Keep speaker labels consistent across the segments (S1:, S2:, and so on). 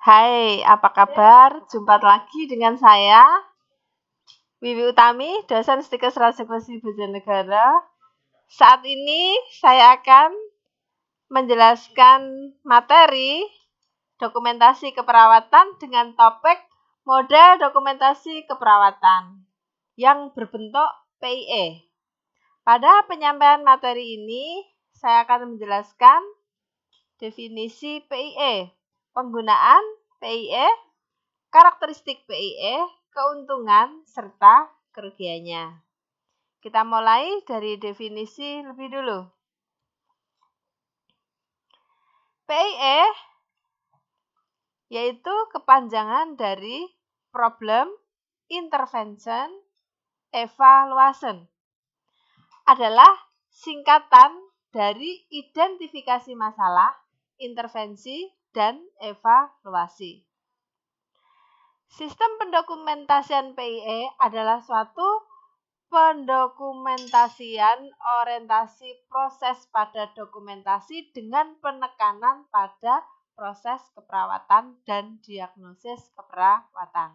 S1: Hai, apa kabar? Jumpa lagi dengan saya, Wiwi Utami, dosen Stikes Rajagwesi Bojonegoro. Saat ini saya akan menjelaskan materi dokumentasi keperawatan dengan topik model dokumentasi keperawatan yang berbentuk PIE. Pada penyampaian materi ini, saya akan menjelaskan definisi PIE, penggunaan PIE, karakteristik PIE, keuntungan, serta kerugiannya. Kita mulai dari definisi lebih dulu. PIE yaitu kepanjangan dari Problem, Intervention, Evaluation. Adalah singkatan dari identifikasi masalah, intervensi, dan evaluasi. Sistem pendokumentasian PIE adalah suatu pendokumentasian orientasi proses pada dokumentasi dengan penekanan pada proses keperawatan dan diagnosis keperawatan.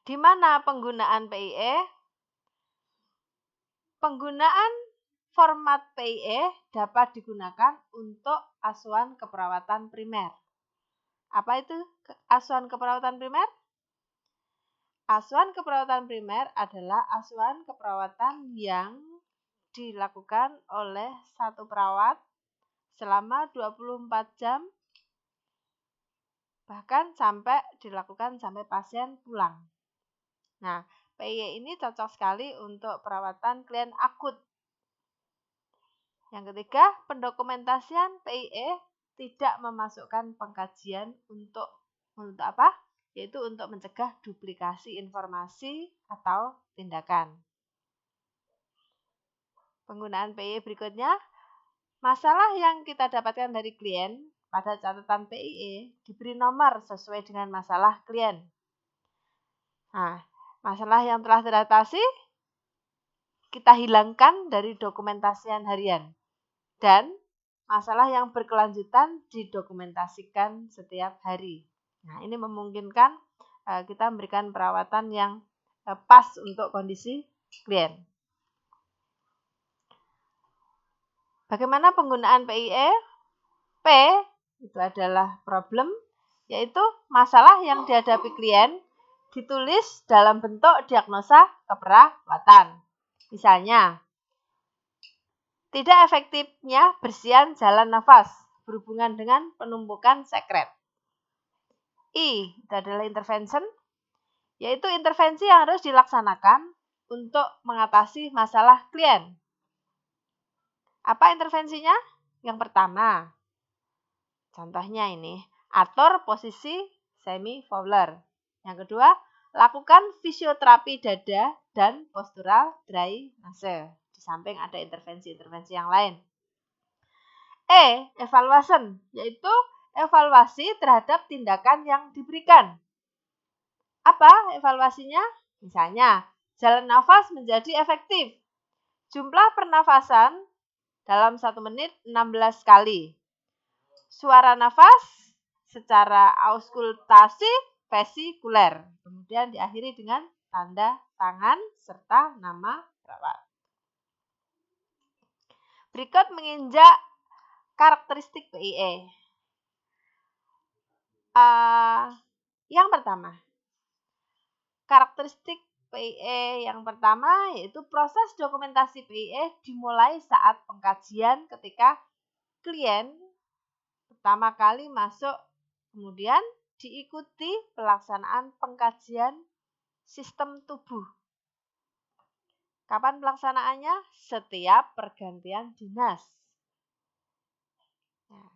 S1: Di mana penggunaan PIE? Penggunaan format PIE dapat digunakan untuk asuhan keperawatan primer. Apa itu asuhan keperawatan primer? Asuhan keperawatan primer adalah asuhan keperawatan yang dilakukan oleh satu perawat selama 24 jam, bahkan dilakukan sampai pasien pulang. Nah, PIE ini cocok sekali untuk perawatan klien akut. Yang ketiga, pendokumentasian PIE tidak memasukkan pengkajian untuk apa? Yaitu untuk mencegah duplikasi informasi atau tindakan. Penggunaan PIE berikutnya, masalah yang kita dapatkan dari klien pada catatan PIE diberi nomor sesuai dengan masalah klien. Nah, masalah yang telah teratasi kita hilangkan dari dokumentasian harian. Dan masalah yang berkelanjutan didokumentasikan setiap hari. Nah, ini memungkinkan kita memberikan perawatan yang pas untuk kondisi klien. Bagaimana penggunaan PIE? P itu adalah problem, yaitu masalah yang dihadapi klien ditulis dalam bentuk diagnosa keperawatan. Misalnya, tidak efektifnya bersihan jalan nafas berhubungan dengan penumpukan sekret. I itu adalah intervention, yaitu intervensi yang harus dilaksanakan untuk mengatasi masalah klien. Apa intervensinya? Yang pertama, contohnya ini, atur posisi semi-Fowler. Yang kedua, lakukan fisioterapi dada dan postural drainase. Di samping ada intervensi-intervensi yang lain. E, evaluation, yaitu evaluasi terhadap tindakan yang diberikan. Apa evaluasinya? Misalnya, jalan nafas menjadi efektif. Jumlah pernafasan dalam 1 menit 16 kali. Suara nafas secara auskultasi vesikuler. Kemudian diakhiri dengan tanda tangan serta nama perawat. Berikut menginjak karakteristik PIE. Yang pertama, karakteristik PIE yang pertama yaitu proses dokumentasi PIE dimulai saat pengkajian ketika klien pertama kali masuk, kemudian diikuti pelaksanaan pengkajian sistem tubuh. Kapan pelaksanaannya? Setiap pergantian dinas. Nah,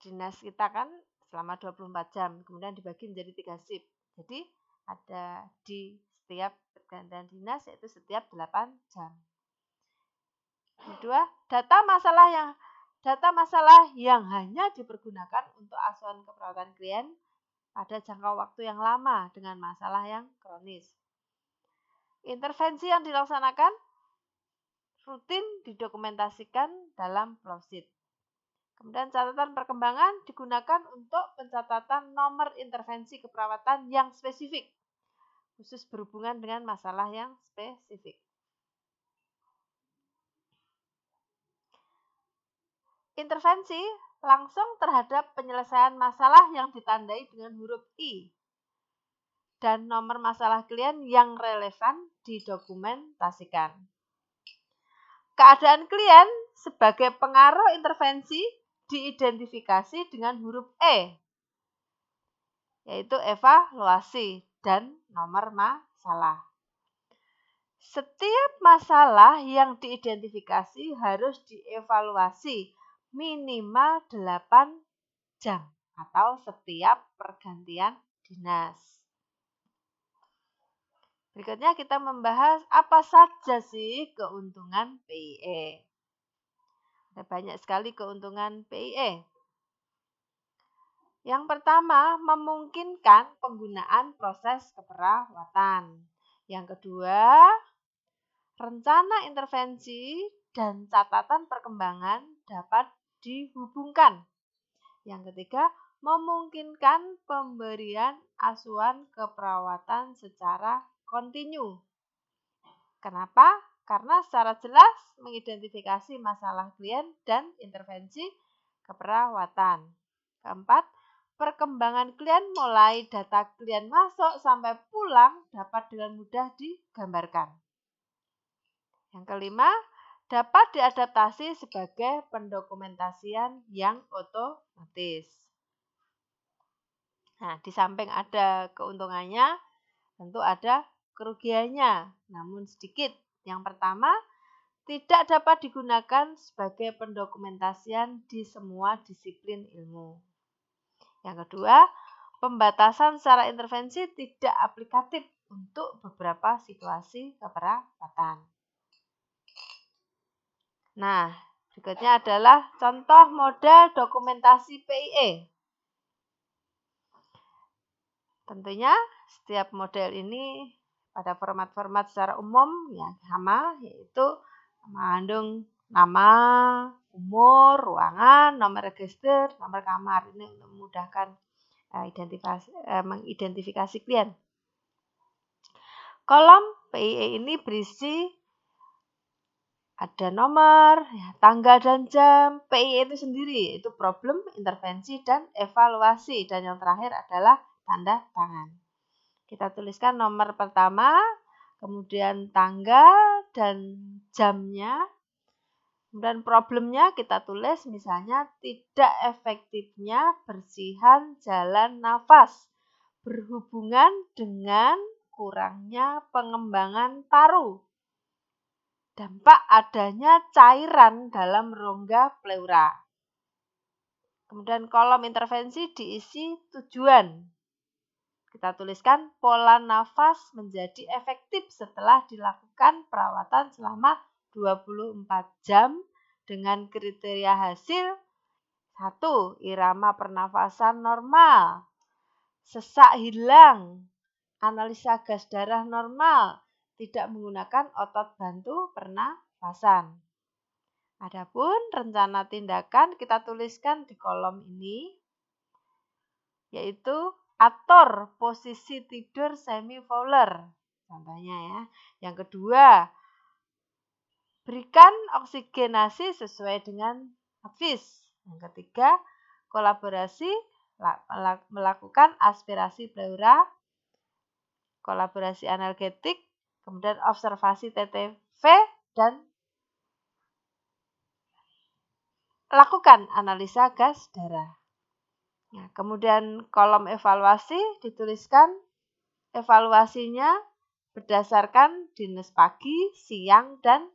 S1: dinas kita kan selama 24 jam, kemudian dibagi menjadi 3 shift. Jadi ada di setiap pergantian dinas yaitu setiap 8 jam. Kedua, data masalah yang hanya dipergunakan untuk asuhan keperawatan klien pada jangka waktu yang lama dengan masalah yang kronis. Intervensi yang dilaksanakan rutin didokumentasikan dalam flowsheet. Kemudian catatan perkembangan digunakan untuk pencatatan nomor intervensi keperawatan yang spesifik, khusus berhubungan dengan masalah yang spesifik. Intervensi langsung terhadap penyelesaian masalah yang ditandai dengan huruf I dan nomor masalah klien yang relevan didokumentasikan. Keadaan klien sebagai pengaruh intervensi diidentifikasi dengan huruf E, yaitu evaluasi dan nomor masalah. Setiap masalah yang diidentifikasi harus dievaluasi minimal 8 jam atau setiap pergantian dinas. Berikutnya kita membahas apa saja sih keuntungan PIE. Ada banyak sekali keuntungan PIE. Yang pertama, memungkinkan penggunaan proses keperawatan. Yang kedua, rencana intervensi dan catatan perkembangan dapat dihubungkan. Yang ketiga, memungkinkan pemberian asuhan keperawatan secara kontinu. Kenapa? Karena secara jelas mengidentifikasi masalah klien dan intervensi keperawatan. Keempat, perkembangan klien mulai data klien masuk sampai pulang dapat dengan mudah digambarkan. Yang kelima, dapat diadaptasi sebagai pendokumentasian yang otomatis. Nah, di samping ada keuntungannya, tentu ada kerugiannya, namun sedikit. Yang pertama, tidak dapat digunakan sebagai pendokumentasian di semua disiplin ilmu. Yang kedua, pembatasan secara intervensi tidak aplikatif untuk beberapa situasi keperawatan. Nah, berikutnya adalah contoh model dokumentasi PIE. Tentunya setiap model ini pada format-format secara umum ya sama, yaitu mengandung nama, umur, ruangan, nomor register, nomor kamar. Ini untuk memudahkan mengidentifikasi klien. Kolom PIE ini berisi ada nomor, ya, tanggal dan jam. PIE itu sendiri, itu problem, intervensi, dan evaluasi. Dan yang terakhir adalah tanda tangan. Kita tuliskan nomor pertama, kemudian tanggal dan jamnya. Dan problemnya kita tulis misalnya tidak efektifnya bersihan jalan nafas berhubungan dengan kurangnya pengembangan paru. Dampak adanya cairan dalam rongga pleura. Kemudian kolom intervensi diisi tujuan. Kita tuliskan pola nafas menjadi efektif setelah dilakukan perawatan selama 24 jam dengan kriteria hasil 1. Irama pernafasan normal, sesak hilang, analisa gas darah normal, tidak menggunakan otot bantu pernafasan. Adapun rencana tindakan kita tuliskan di kolom ini, yaitu atur posisi tidur semi-fowler. Contohnya ya. Yang kedua, berikan oksigenasi sesuai dengan advis. Yang ketiga, kolaborasi melakukan aspirasi pleura, kolaborasi analgetik, kemudian observasi TTV, dan lakukan analisa gas darah. Nah, kemudian kolom evaluasi dituliskan evaluasinya berdasarkan dinas pagi, siang, dan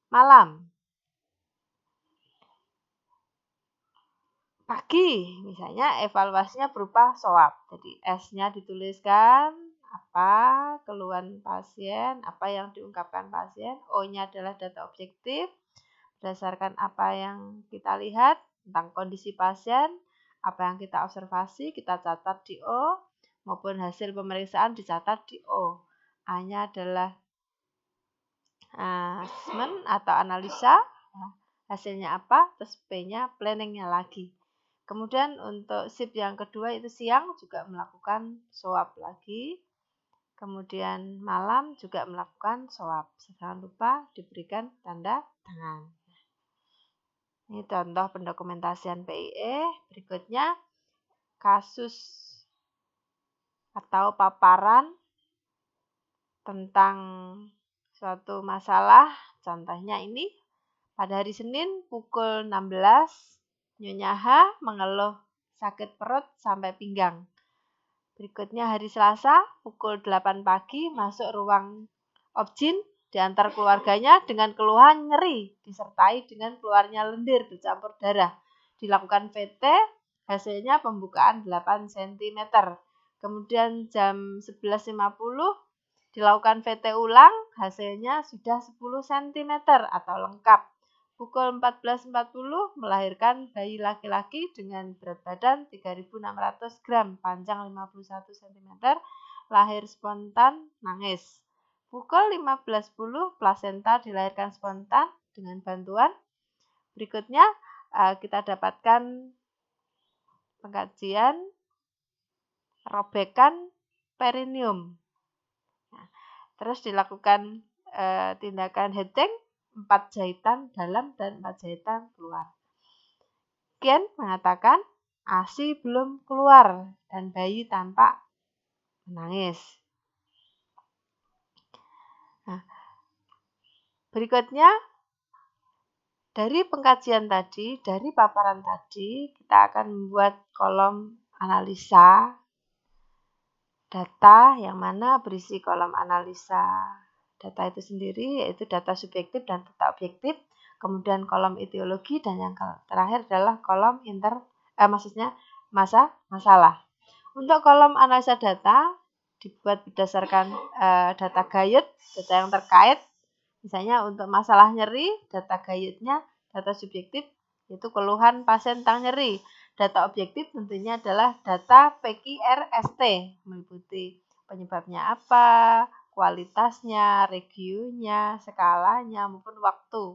S1: malam. Pagi, misalnya evaluasinya berupa swab. Jadi S-nya dituliskan apa keluhan pasien, apa yang diungkapkan pasien. O-nya adalah data objektif berdasarkan apa yang kita lihat tentang kondisi pasien, apa yang kita observasi, kita catat di O, maupun hasil pemeriksaan dicatat di O. A-nya adalah asesmen atau analisa. hasilnya apa, terus P-nya planningnya lagi. Kemudian untuk shift yang kedua itu siang juga melakukan swab lagi. Kemudian malam juga melakukan swab. Jangan lupa diberikan tanda tangan. Ini contoh pendokumentasian PIE. Berikutnya kasus atau paparan tentang suatu masalah. Contohnya ini pada hari Senin pukul 16, Nyonya H mengeluh sakit perut sampai pinggang. Berikutnya hari Selasa pukul 8 pagi masuk ruang objin diantar keluarganya dengan keluhan nyeri disertai dengan keluarnya lendir bercampur darah. Dilakukan VT, hasilnya pembukaan 8 cm. Kemudian jam 11.50 dilakukan VT ulang, hasilnya sudah 10 cm atau lengkap. Pukul 14.40 melahirkan bayi laki-laki dengan berat badan 3.600 gram, panjang 51 cm, lahir spontan, nangis. Pukul 15.10 plasenta dilahirkan spontan dengan bantuan. Berikutnya kita dapatkan pengkajian robekan perineum. Nah, terus dilakukan tindakan heading 4 jahitan dalam dan 4 jahitan keluar. Kian mengatakan ASI belum keluar dan bayi tampak menangis. Nah, berikutnya dari pengkajian tadi, dari paparan tadi, kita akan membuat kolom analisa data yang mana berisi kolom analisa data itu sendiri, yaitu data subjektif dan data objektif, kemudian kolom etiologi, dan yang terakhir adalah kolom masalah. Untuk kolom analisa data dibuat berdasarkan data guide, data yang terkait. Misalnya untuk masalah nyeri, data guide-nya data subjektif yaitu keluhan pasien tentang nyeri. Data objektif tentunya adalah data PQRST, meliputi penyebabnya apa, kualitasnya, regionnya, skalanya, maupun waktu.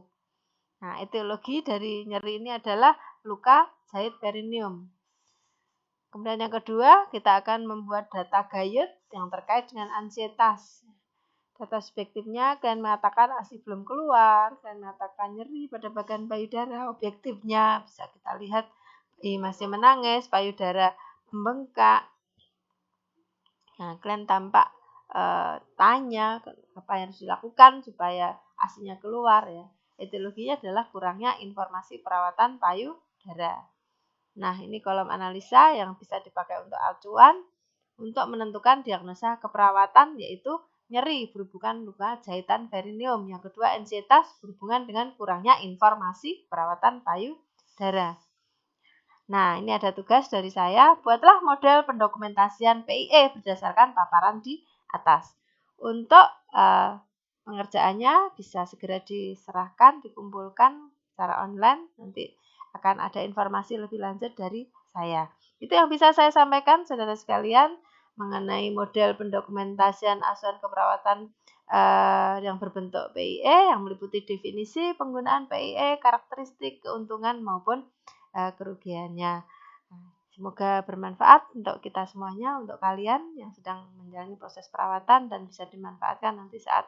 S1: Nah, etiologi dari nyeri ini adalah luka jahit perineum. Kemudian yang kedua, kita akan membuat data guide yang terkait dengan ansietas. Data subjektifnya akan mengatakan ASI belum keluar, dan mengatakan nyeri pada bagian payudara. Objektifnya bisa kita lihat masih menangis, payudara membengkak. Nah, kalian tampak tanya apa yang harus dilakukan supaya ASINya keluar ya. Etiologinya adalah kurangnya informasi perawatan payudara. Nah, ini kolom analisa yang bisa dipakai untuk acuan untuk menentukan diagnosa keperawatan, yaitu nyeri berhubungan luka jahitan perineum. Yang kedua, ansietas berhubungan dengan kurangnya informasi perawatan payudara. Nah, ini ada tugas dari saya. Buatlah model pendokumentasian PIE berdasarkan paparan di atas. Untuk pengerjaannya bisa segera diserahkan, dikumpulkan secara online. Nanti akan ada informasi lebih lanjut dari saya. Itu yang bisa saya sampaikan, saudara sekalian, mengenai model pendokumentasian asuhan keperawatan yang berbentuk PIE, yang meliputi definisi penggunaan PIE, karakteristik, keuntungan maupun kerugiannya. Semoga bermanfaat untuk kita semuanya, untuk kalian yang sedang menjalani proses perawatan, dan bisa dimanfaatkan nanti saat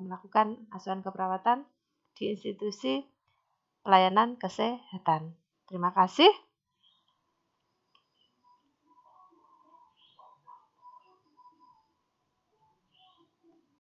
S1: melakukan asuhan keperawatan di institusi pelayanan kesehatan. Terima kasih.